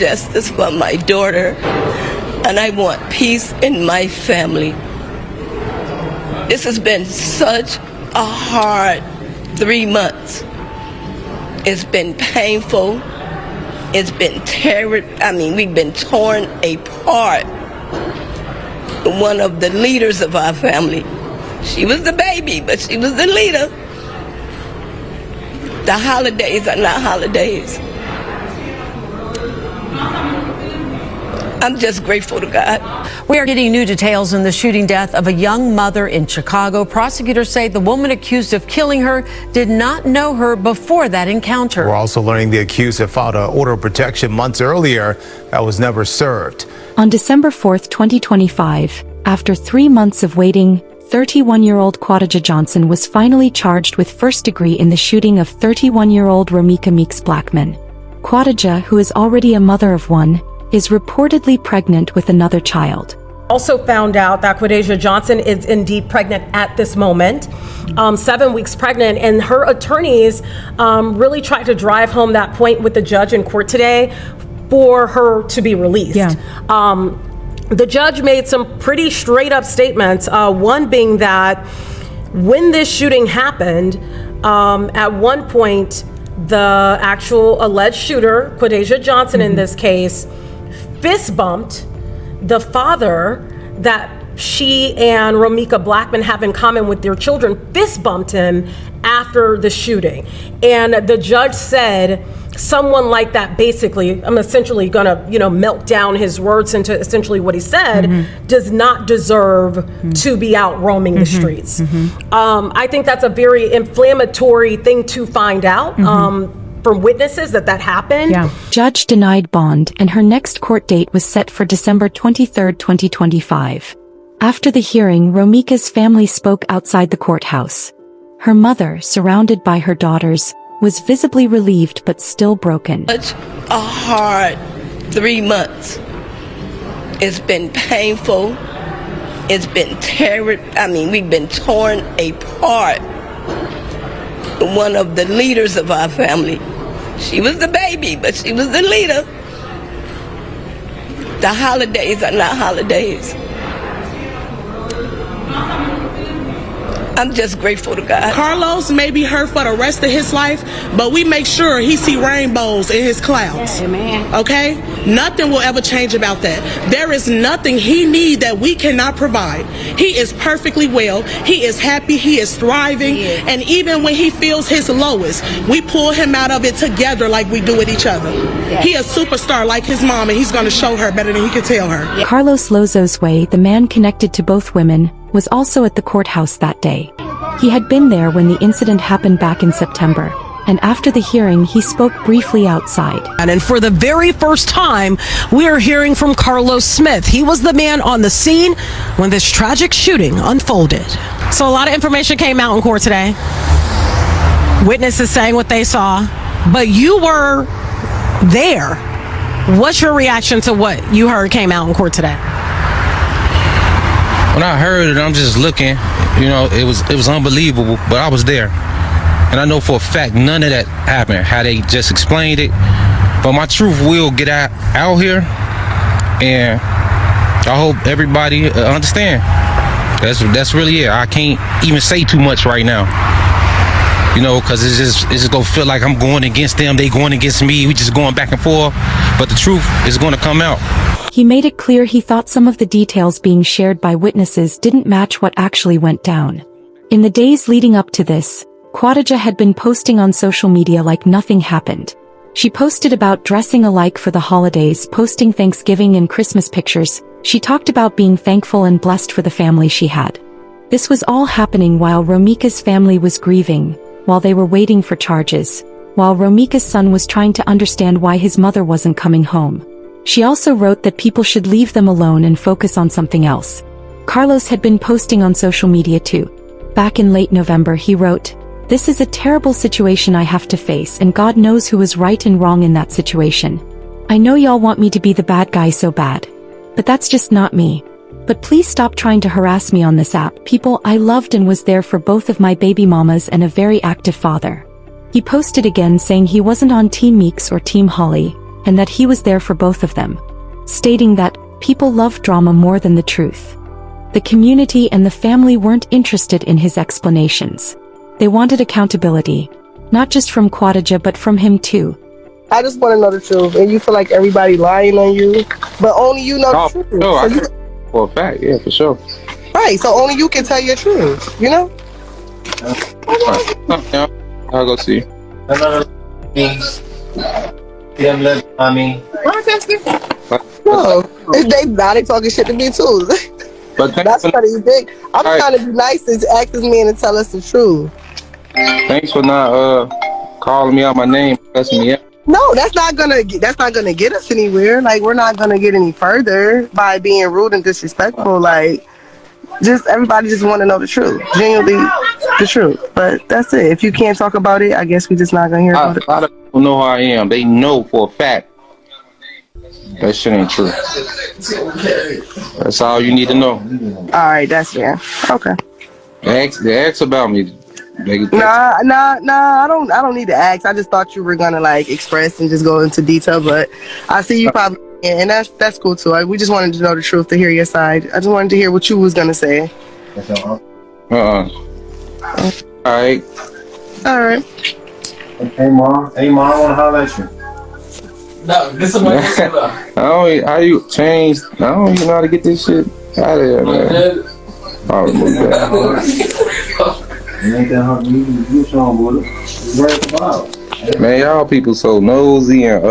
justice for my daughter, and I want peace in my family. This has been such a hard 3 months. It's been painful. It's been we've been torn apart. One of the leaders of our family, she was the baby, but she was the leader. The holidays are not holidays. I'm just grateful to God. We are getting new details on the shooting death of a young mother in Chicago. Prosecutors say the woman accused of killing her did not know her before that encounter. We're also learning the accused had filed an order of protection months earlier that was never served. On December 4th, 2025, after 3 months of waiting, 31-year-old Quadaja Johnson was finally charged with first degree in the shooting of 31-year-old Romeca Meeks Blackman. Quadaja, who is already a mother of one, is reportedly pregnant with another child. Also found out that Quadaja Johnson is indeed pregnant at this moment, 7 weeks pregnant, and her attorneys really tried to drive home that point with the judge in court today for her to be released. Yeah. The judge made some pretty straight up statements, one being that when this shooting happened, at one point, the actual alleged shooter, Quadaja Johnson in this case, fist bumped the father that she and Romeca Blackman have in common with their children, fist bumped him after the shooting. And the judge said, someone like that, basically, I'm essentially gonna, melt down his words into essentially what he said, does not deserve to be out roaming the streets. I think that's a very inflammatory thing to find out. From witnesses that happened. Yeah. Judge denied bond, and her next court date was set for December 23, 2025. After the hearing, Romeca's family spoke outside the courthouse. Her mother, surrounded by her daughters, was visibly relieved but still broken. Such a hard 3 months. It's been painful. It's been we've been torn apart. One of the leaders of our family, she was the baby, but she was the leader. The holidays are not holidays. I'm just grateful to God. Carlos may be hurt for the rest of his life, but we make sure he see rainbows in his clouds. Amen. Okay? Nothing will ever change about that. There is nothing he needs that we cannot provide. He is perfectly well. He is happy. He is thriving. And even when he feels his lowest, we pull him out of it together like we do with each other. He a superstar like his mom, and he's going to show her better than he can tell her. Carlos Lozo's Way, the man connected to both women, was also at the courthouse that day. He had been there when the incident happened back in September, and after the hearing he spoke briefly outside. And for the very first time, we are hearing from Carlos Smith. He was the man on the scene when this tragic shooting unfolded. So a lot of information came out in court today. Witnesses saying what they saw, but you were there. What's your reaction to what you heard came out in court today? When I heard it, I'm just looking, it was unbelievable, but I was there. And I know for a fact none of that happened, how they just explained it. But my truth will get out here, and I hope everybody understand. That's really it. I can't even say too much right now. Because it's just gonna feel like I'm going against them, they going against me, we just going back and forth. But the truth is gonna come out. He made it clear he thought some of the details being shared by witnesses didn't match what actually went down. In the days leading up to this, Quadaja had been posting on social media like nothing happened. She posted about dressing alike for the holidays, posting Thanksgiving and Christmas pictures. She talked about being thankful and blessed for the family she had. This was all happening while Romeca's family was grieving, while they were waiting for charges, while Romeca's son was trying to understand why his mother wasn't coming home. She also wrote that people should leave them alone and focus on something else. Carlos had been posting on social media too. Back in late November he wrote, "This is a terrible situation I have to face, and God knows who is right and wrong in that situation. I know y'all want me to be the bad guy so bad. But that's just not me. But please stop trying to harass me on this app. People, I loved and was there for both of my baby mamas and a very active father." He posted again saying he wasn't on Team Meeks or Team Holly, and that he was there for both of them, stating that people love drama more than the truth. The community and the family weren't interested in his explanations. They wanted accountability, not just from Khadijah but from him too. I just want to know the truth, and you feel like everybody lying on you, but only you know the truth. No, So for a fact, yeah, for sure. right, so only you can tell your truth, you know? Yeah, I'll go see you. No, they talking shit to me too. But That's pretty big. I'm trying to be nice and ask this man to tell us the truth. Thanks for not calling me out my name, cussing me out. No, that's not gonna get us anywhere. Like, we're not gonna get any further by being rude and disrespectful. Like, just everybody just want to know the truth, genuinely the truth. But that's it. If you can't talk about it, I guess we just not gonna hear about it. A lot of people know who I am. They know for a fact that shit ain't true. That's all you need to know. All right, that's fair. Okay. They ask about me. Nah. I don't need to ask. I just thought you were gonna like express and just go into detail, but I see you probably, and that's cool too. We just wanted to know the truth, to hear your side. I just wanted to hear what you was gonna say. All right. Hey mom, I wanna holler at you. No, this is my How you changed? I don't even know how to get this shit out of here, man. I'll remove that. It ain't that hard. You showing, brother. Right about. Man, y'all people so nosy and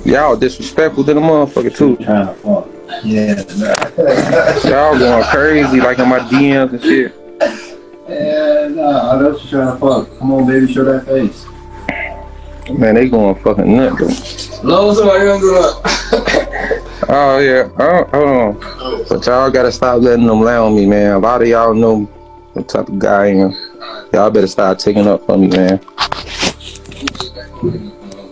y'all disrespectful to the motherfucker too. Trying to fuck. Yeah. Y'all going crazy like in my DMs and shit. Yeah, nah, I know you trying to fuck. Come on, baby, show that face. Man, they going fucking nuts though. No, somebody gonna do that. Oh yeah, hold on. But y'all gotta stop letting them lie on me, man. A lot of y'all know what type of guy I am. Y'all better start taking up for me, man.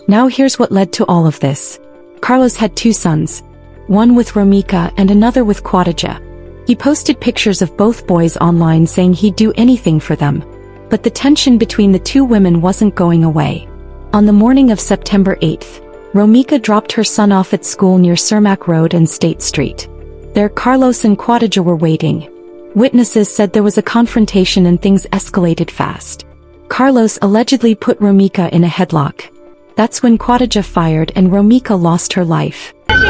Now here's what led to all of this. Carlos had 2 sons, one with Romeca and another with Khadijah. He posted pictures of both boys online saying he'd do anything for them. But the tension between the 2 women wasn't going away. On the morning of September 8th, Romeca dropped her son off at school near Cermak Road and State Street. There Carlos and Khadijah were waiting. Witnesses said there was a confrontation and things escalated fast. Carlos allegedly put Romeca in a headlock. That's when Khadijah fired and Romeca lost her life. She's the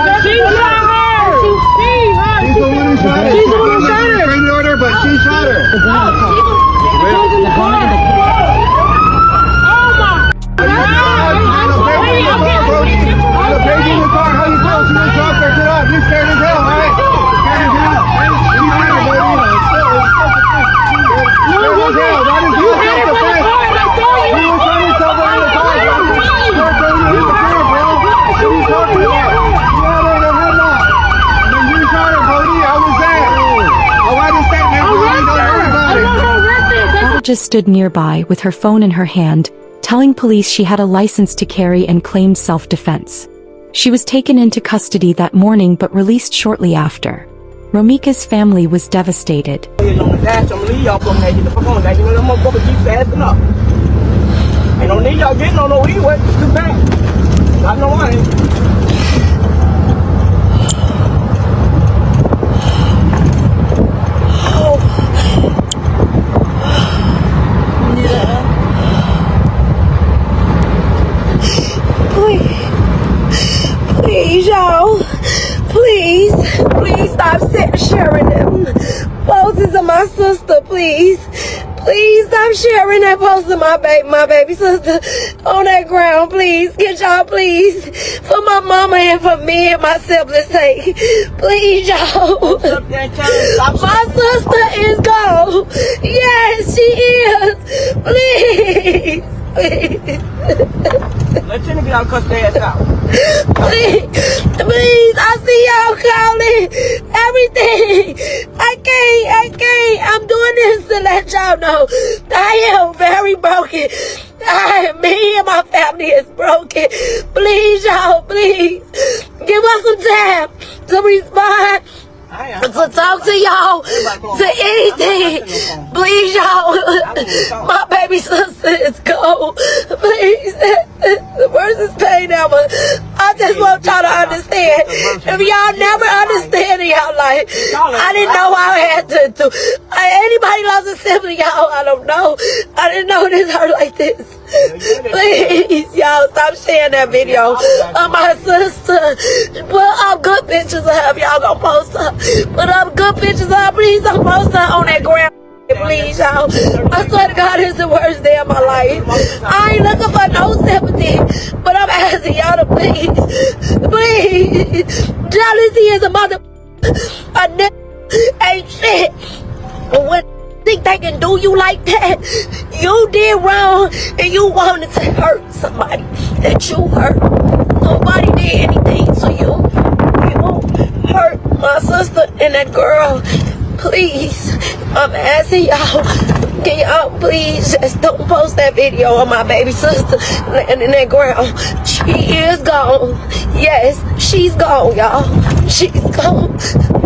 one who shot her. But she shot her. Khadijah stood nearby with her phone in her hand, telling police she had a license to carry and claimed self-defense. She was taken into custody that morning but released shortly after. Romeca's family was devastated. Ain't no need y'all getting on no e-way. Too bad. I know I ain't. Please, y'all. Please stop sharing them poses of my sister, please. Please stop sharing that post of my baby sister on that ground, please. Get y'all, please. For my mama and for me and my siblings' sake. Please, y'all. My sister is gone. Yes, she is. Please. Let Jenny get out and cuss their ass out. Please, I see y'all calling everything. I can't. I'm doing this to let y'all know I am very broken. Me and my family is broken. Please, y'all, please. Give us some time to respond. to talk to y'all to anything. Please, y'all. My baby sister is gone. Please. The person's paid now, but I just want y'all to understand. If y'all never understand in y'all life, I didn't know I had to do. Anybody loves a sibling, y'all, I don't know. I didn't know this hurt like this. Please, y'all, stop sharing that video of my sister. Put up good pictures of her. Y'all gonna post her. Put up good pictures of her. Please don't post her on that ground. Please, y'all. I swear to God, it's the worst day of my life. I ain't looking for no sympathy, but I'm asking y'all to please. Jealousy is a mother. I never ain't shit. But when think they can do you like that, you did wrong and you wanted to hurt somebody that you hurt. Nobody did anything to you. You won't hurt my sister and that girl. Please, I'm asking y'all, can y'all please just don't post that video of my baby sister and in that ground. She is gone. Yes, she's gone, y'all. She's gone.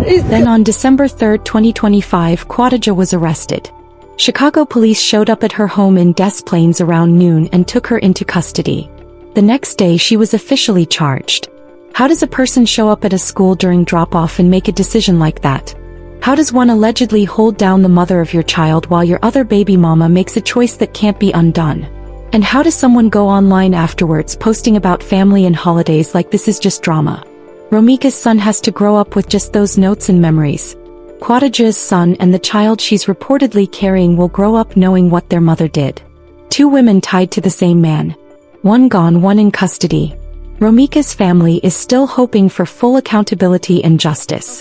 Then on December 3, 2025, Khadijah was arrested. Chicago police showed up at her home in Des Plaines around noon and took her into custody. The next day, she was officially charged. How does a person show up at a school during drop-off and make a decision like that? How does one allegedly hold down the mother of your child while your other baby mama makes a choice that can't be undone? And how does someone go online afterwards posting about family and holidays like this is just drama? Romeca's son has to grow up with just those notes and memories. Khadijah's son and the child she's reportedly carrying will grow up knowing what their mother did. Two women tied to the same man. One gone, one in custody. Romeca's family is still hoping for full accountability and justice.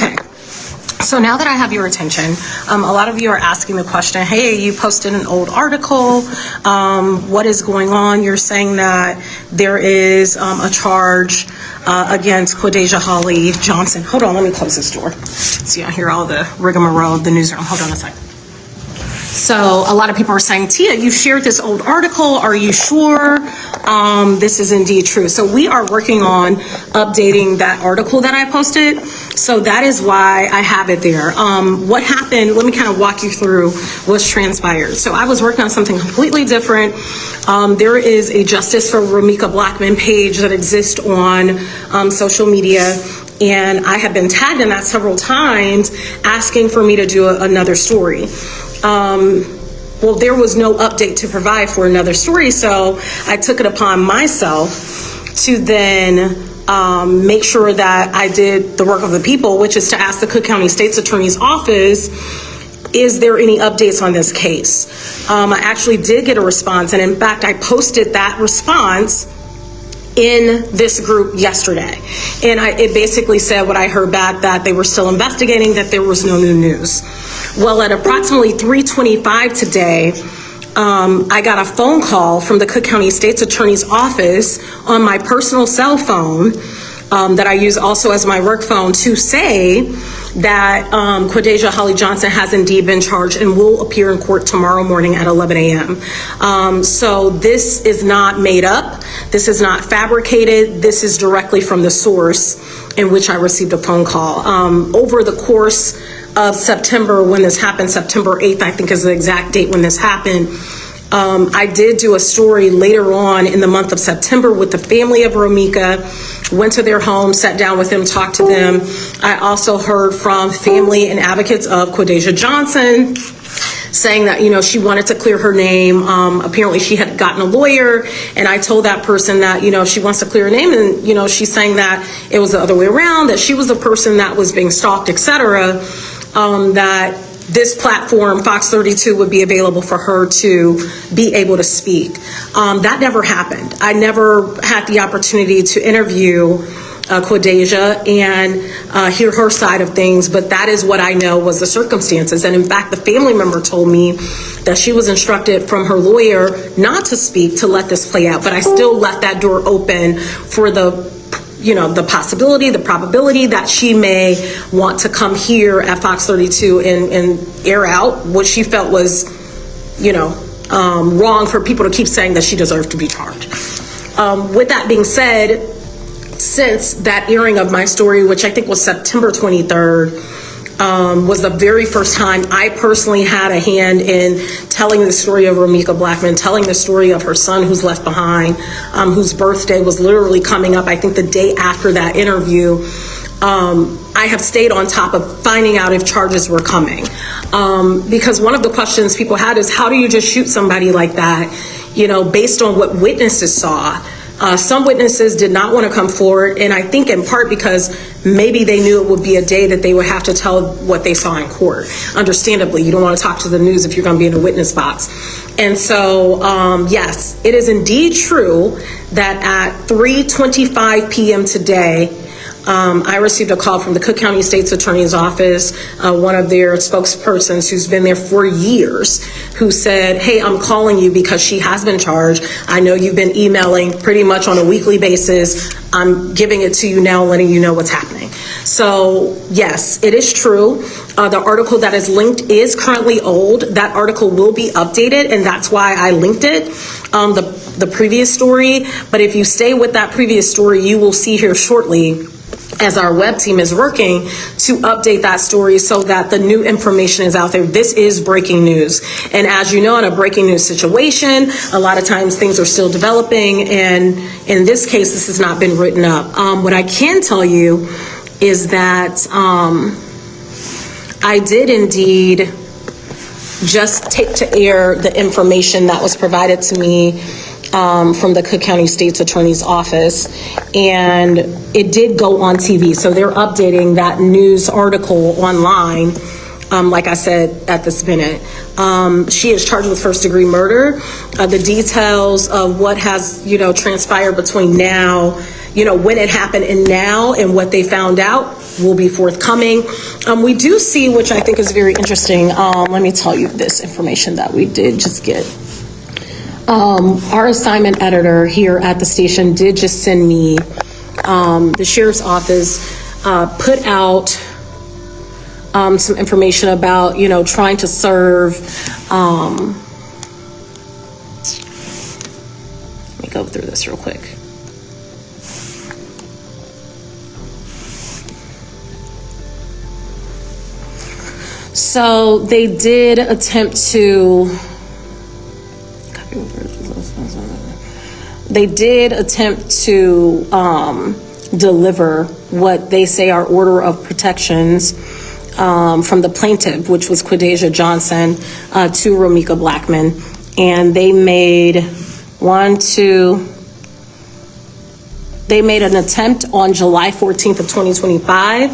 So now that I have your attention, a lot of you are asking the question, hey, you posted an old article. What is going on? You're saying that there is a charge against Khadijah Holly Johnson. Hold on, let me close this door. See, I hear all the rigmarole of the newsroom. Hold on a second. So a lot of people are saying, Tia, you shared this old article. Are you sure this is indeed true? So we are working on updating that article that I posted. So that is why I have it there. What happened, let me kind of walk you through what's transpired. So I was working on something completely different. There is a Justice for Romeca Blackman page that exists on social media. And I have been tagged in that several times asking for me to do another story. Well, there was no update to provide for another story, so I took it upon myself to then make sure that I did the work of the people, which is to ask the Cook County State's Attorney's Office, is there any updates on this case? I actually did get a response, and in fact, I posted that response in this group yesterday. And it basically said what I heard back, that they were still investigating, that there was no new news. Well, at approximately 3:25 today, I got a phone call from the Cook County State's Attorney's Office on my personal cell phone that I use also as my work phone to say that Khadijah Holly Johnson has indeed been charged and will appear in court tomorrow morning at 11 a.m. So this is not made up. This is not fabricated. This is directly from the source in which I received a phone call. Over the course of September, when this happened, September 8th, I think is the exact date when this happened, I did do a story later on in the month of September with the family of Romeca, went to their home, sat down with them, talked to them. I also heard from family and advocates of Khadijah Johnson saying that, she wanted to clear her name. Apparently she had gotten a lawyer, and I told that person that, she wants to clear her name, and, she's saying that it was the other way around, that she was the person that was being stalked, etc., that this platform, Fox 32, would be available for her to be able to speak. That never happened. I never had the opportunity to interview Khadijah and hear her side of things, but that is what I know was the circumstances. And in fact, the family member told me that she was instructed from her lawyer not to speak, to let this play out. But I still left that door open for the possibility, the probability that she may want to come here at Fox 32 and air out what she felt was, wrong for people to keep saying that she deserved to be charged. With that being said, since that airing of my story, which I think was September 23rd, was the very first time I personally had a hand in telling the story of Romeca Blackman, telling the story of her son who's left behind, whose birthday was literally coming up, I think the day after that interview. I have stayed on top of finding out if charges were coming. Because one of the questions people had is, how do you just shoot somebody like that, based on what witnesses saw? Some witnesses did not want to come forward, and I think in part because maybe they knew it would be a day that they would have to tell what they saw in court. Understandably, you don't want to talk to the news if you're going to be in a witness box. And so, yes, it is indeed true that at 3:25 p.m. today, I received a call from the Cook County State's Attorney's Office, one of their spokespersons who's been there for years, who said, hey, I'm calling you because she has been charged. I know you've been emailing pretty much on a weekly basis. I'm giving it to you now, letting you know what's happening. So yes, it is true. The article that is linked is currently old. That article will be updated, and that's why I linked it, the previous story. But if you stay with that previous story, you will see here shortly as our web team is working to update that story so that the new information is out there. This is breaking news. And as you know, in a breaking news situation, a lot of times things are still developing. And in this case, this has not been written up. What I can tell you is that I did indeed just take to air the information that was provided to me from the Cook County State's Attorney's Office, and it did go on TV. So they're updating that news article online, like I said, at this minute. She is charged with first-degree murder. The details of what has, transpired between now, when it happened and now, and what they found out will be forthcoming. We do see, which I think is very interesting. Let me tell you this information that we did just get. Our assignment editor here at the station did just send me, the sheriff's office put out some information about, trying to serve, let me go through this real quick. So they did attempt to, deliver what they say are order of protections from the plaintiff, which was Quadeja Johnson, to Romeca Blackman. And they made an attempt on July 14th of 2025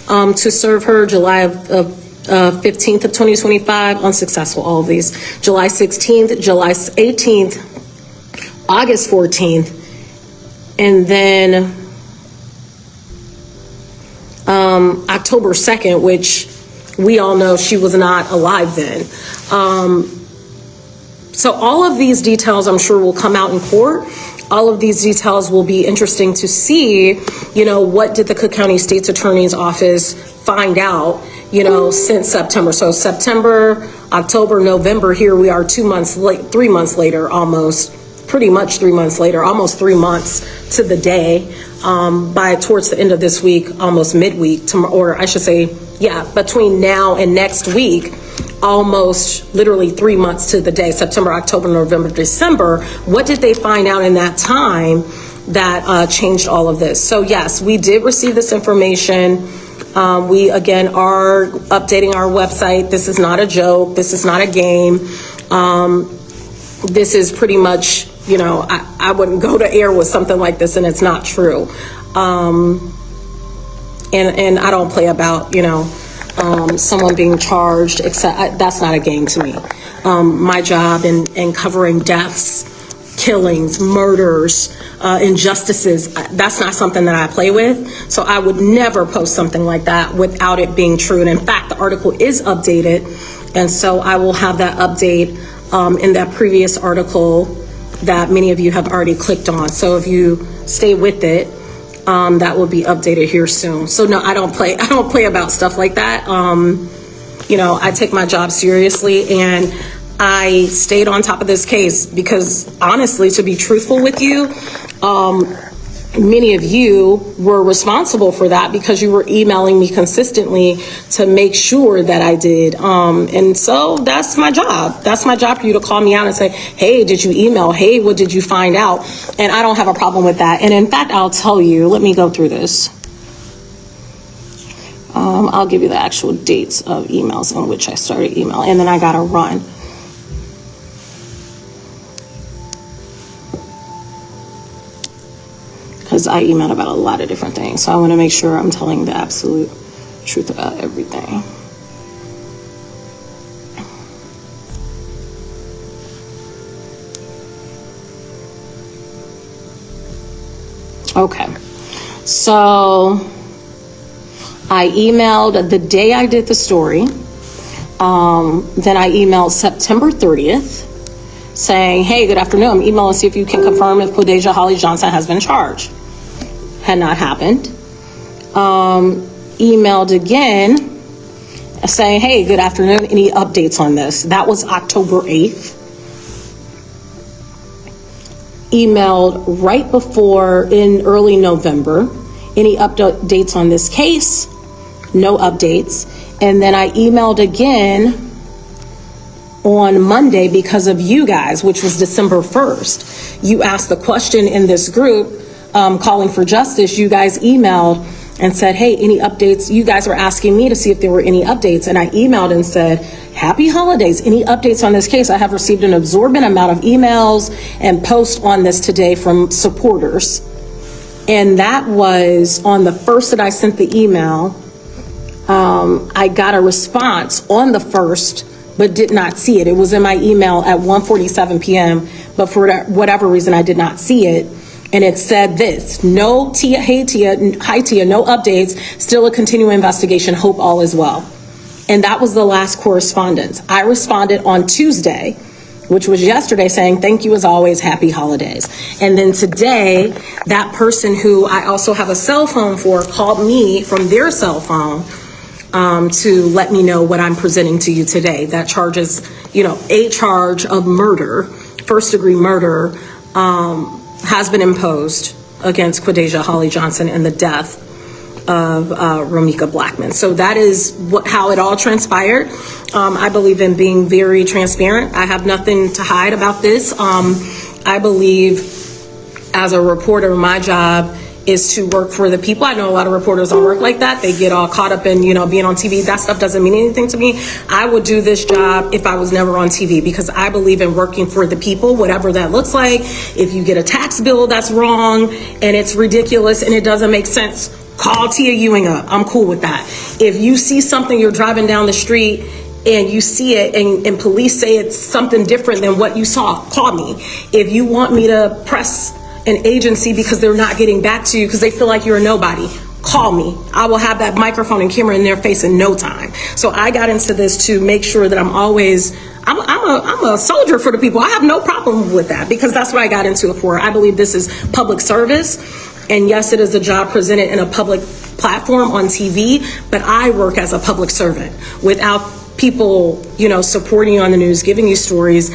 to serve her, July 15th of 2025, unsuccessful, all of these. July 16th, July 18th, August 14th, and then October 2nd, which we all know she was not alive then. So all of these details, I'm sure, will come out in court. All of these details will be interesting to see, what did the Cook County State's Attorney's Office find out, since September. So September, October, November, here we are 2 months late, 3 months later, almost. Pretty much 3 months later, almost 3 months to the day, by towards the end of this week, almost midweek, or I should say, between now and next week, almost literally 3 months to the day, September, October, November, December. What did they find out in that time that changed all of this? So yes, we did receive this information. We, again, are updating our website. This is not a joke. This is not a game. This is pretty much, I wouldn't go to air with something like this and it's not true. And I don't play about, someone being charged, except that's not a game to me. My job in covering deaths, killings, murders, injustices, that's not something that I play with. So I would never post something like that without it being true. And in fact, the article is updated. And so I will have that update in that previous article that many of you have already clicked on. So if you stay with it, that will be updated here soon. So no, I don't play about stuff like that. I take my job seriously, and I stayed on top of this case because honestly, to be truthful with you, many of you were responsible for that because you were emailing me consistently to make sure that I did. And so that's my job. That's my job for you to call me out and say, hey, did you email? Hey, what did you find out? And I don't have a problem with that. And in fact, I'll tell you, let me go through this. I'll give you the actual dates of emails in which I started emailing, and then I got to run. Because I emailed about a lot of different things. So I want to make sure I'm telling the absolute truth about everything. Okay. So I emailed the day I did the story. Then I emailed September 30th saying, hey, good afternoon. I'm emailing to see if you can confirm if Quadeja Holly Johnson has been charged. Had not happened. Emailed again saying, hey, good afternoon. Any updates on this? That was October 8th. Emailed right before in early November. Any updates on this case? No updates. And then I emailed again on Monday because of you guys, which was December 1st. You asked the question in this group, calling for justice. You guys emailed and said, hey, any updates? You guys were asking me to see if there were any updates. And I emailed and said, happy holidays. Any updates on this case? I have received an absorbent amount of emails and posts on this today from supporters. And that was on the first that I sent the email. I got a response on the 1st, but did not see it. It was in my email at 1:47 p.m., but for whatever reason, I did not see it. And it said this, no Tia, hey Tia, hi Tia, no updates, still a continuing investigation, hope all is well. And that was the last correspondence. I responded on Tuesday, which was yesterday, saying, thank you as always, happy holidays. And then today, that person who I also have a cell phone for called me from their cell phone to let me know what I'm presenting to you today. That charges, a charge of murder, first-degree murder, has been imposed against Quadeja Holly Johnson in the death of Romeca Blackman. So that is how it all transpired. I believe in being very transparent. I have nothing to hide about this. I believe as a reporter, my job is to work for the people. I know a lot of reporters don't work like that. They get all caught up in, being on TV. That stuff doesn't mean anything to me. I would do this job if I was never on TV because I believe in working for the people, whatever that looks like. If you get a tax bill that's wrong and it's ridiculous and it doesn't make sense, call Tia Ewing up. I'm cool with that. If you see something, you're driving down the street and you see it and police say it's something different than what you saw, call me. If you want me to press an agency because they're not getting back to you because they feel like you're a nobody, call me. I will have that microphone and camera in their face in no time. So I got into this to make sure that I'm a soldier for the people. I have no problem with that because that's what I got into it for. I believe this is public service. And yes, it is a job presented in a public platform on TV, but I work as a public servant. Without people, supporting you on the news, giving you stories,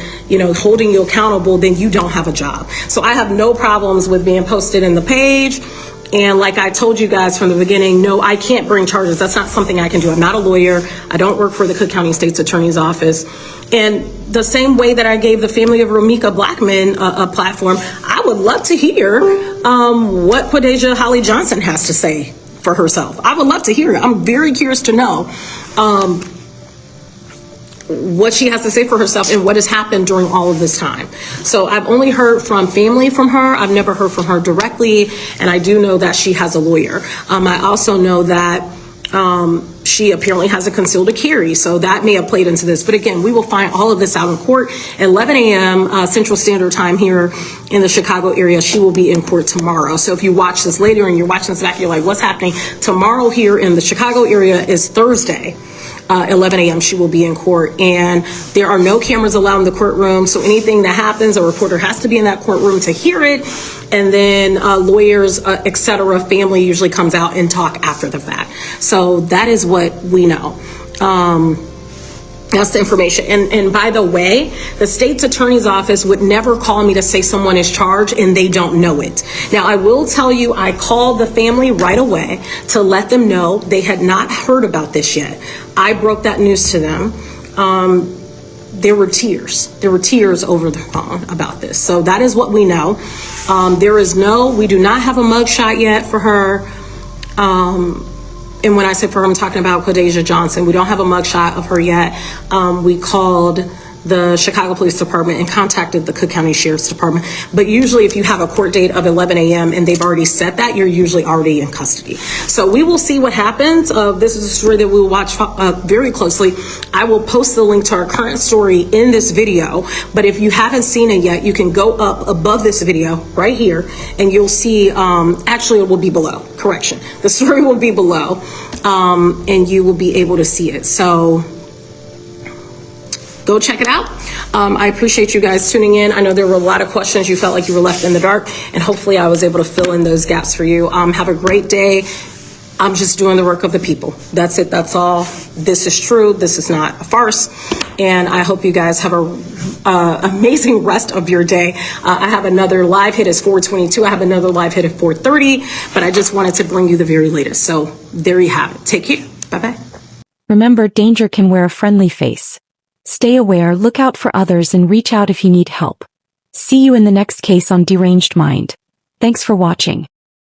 holding you accountable, then you don't have a job. So I have no problems with being posted in the page. And like I told you guys from the beginning, no, I can't bring charges. That's not something I can do. I'm not a lawyer. I don't work for the Cook County State's Attorney's Office. And the same way that I gave the family of Romeca Blackman a platform, I would love to hear what Quadeja Holly Johnson has to say for herself. I would love to hear it. I'm very curious to know what she has to say for herself and what has happened during all of this time. So I've only heard from family from her. I've never heard from her directly. And I do know that she has a lawyer. I also know that she apparently has a concealed carry. So that may have played into this. But again, we will find all of this out in court at 11 a.m. Central Standard Time here in the Chicago area. She will be in court tomorrow. So if you watch this later and you're watching this back, you're like, what's happening? Tomorrow here in the Chicago area is Thursday. 11 a.m. she will be in court, and there are no cameras allowed in the courtroom, so anything that happens, a reporter has to be in that courtroom to hear it, and then lawyers, etc., family usually comes out and talk after the fact. So that is what we know. That's the information. And by the way, the state's attorney's office would never call me to say someone is charged and they don't know it. Now, I will tell you, I called the family right away to let them know they had not heard about this yet. I broke that news to them. There were tears. There were tears over the phone about this. So that is what we know. We do not have a mugshot yet for her. And when I say for her, I'm talking about Quadasia Johnson. We don't have a mugshot of her yet. We called the Chicago Police Department and contacted the Cook County Sheriff's Department. But usually if you have a court date of 11 a.m. and they've already set that, you're usually already in custody. So we will see what happens. This is a story that we will watch very closely. I will post the link to our current story in this video. But if you haven't seen it yet, you can go up above this video right here and you'll see, actually it will be below, correction. The story will be below and you will be able to see it. So go check it out. I appreciate you guys tuning in. I know there were a lot of questions you felt like you were left in the dark, and hopefully I was able to fill in those gaps for you. Have a great day. I'm just doing the work of the people. That's it. That's all. This is true. This is not a farce. And I hope you guys have a amazing rest of your day. I have another live hit at 4:22. I have another live hit at 4:30, but I just wanted to bring you the very latest. So there you have it. Take care. Bye-bye. Remember, danger can wear a friendly face. Stay aware, look out for others, and reach out if you need help. See you in the next case on Deranged Mind. Thanks for watching.